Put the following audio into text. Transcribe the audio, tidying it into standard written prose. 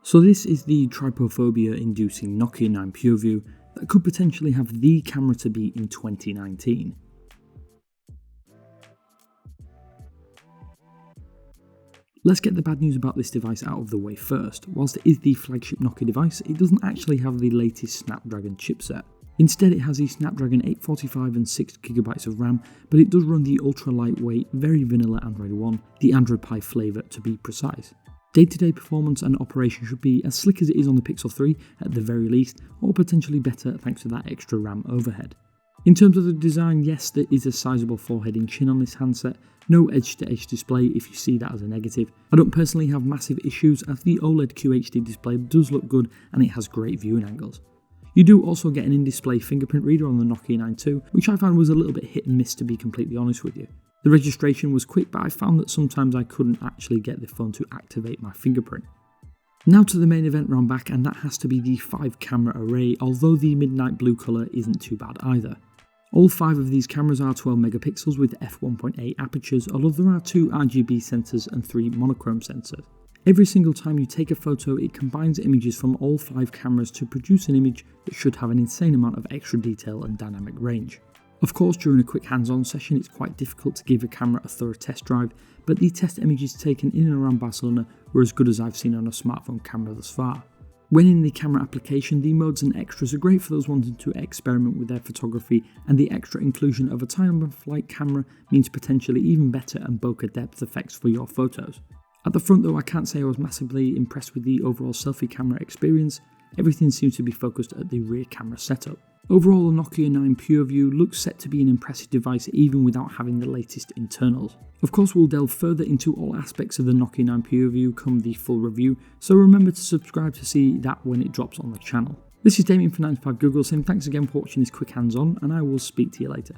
So this is the trypophobia-inducing Nokia 9 PureView that could potentially have the camera to beat in 2019. Let's get the bad news about this device out of the way first. Whilst it is the flagship Nokia device, it doesn't actually have the latest Snapdragon chipset. Instead, it has the Snapdragon 845 and 6GB of RAM, but it does run the ultra lightweight, very vanilla Android One, the Android Pie flavour to be precise. Day-to-day performance and operation should be as slick as it is on the Pixel 3 at the very least, or potentially better thanks to that extra RAM overhead. In terms of the design, yes, there is a sizable forehead and chin on this handset, no edge-to-edge display if you see that as a negative. I don't personally have massive issues as the OLED QHD display does look good and it has great viewing angles. You do also get an in-display fingerprint reader on the Nokia 9 II, which I found was a little bit hit and miss to be completely honest with you. The registration was quick, but I found that sometimes I couldn't actually get the phone to activate my fingerprint. Now to the main event round back, and that has to be the 5 camera array, although the midnight blue colour isn't too bad either. All 5 of these cameras are 12 megapixels with f1.8 apertures, although there are 2 RGB sensors and 3 monochrome sensors. Every single time you take a photo, it combines images from all 5 cameras to produce an image that should have an insane amount of extra detail and dynamic range. Of course, during a quick hands-on session, it's quite difficult to give a camera a thorough test drive, but the test images taken in and around Barcelona were as good as I've seen on a smartphone camera thus far. When in the camera application, the modes and extras are great for those wanting to experiment with their photography, and the extra inclusion of a time-of-flight camera means potentially even better and bokeh depth effects for your photos. At the front though, I can't say I was massively impressed with the overall selfie camera experience. Everything seems to be focused at the rear camera setup. Overall, the Nokia 9 PureView looks set to be an impressive device even without having the latest internals. Of course, we'll delve further into all aspects of the Nokia 9 PureView come the full review, so remember to subscribe to see that when it drops on the channel. This is Damien from 95 Google saying thanks again for watching this quick hands-on, and I will speak to you later.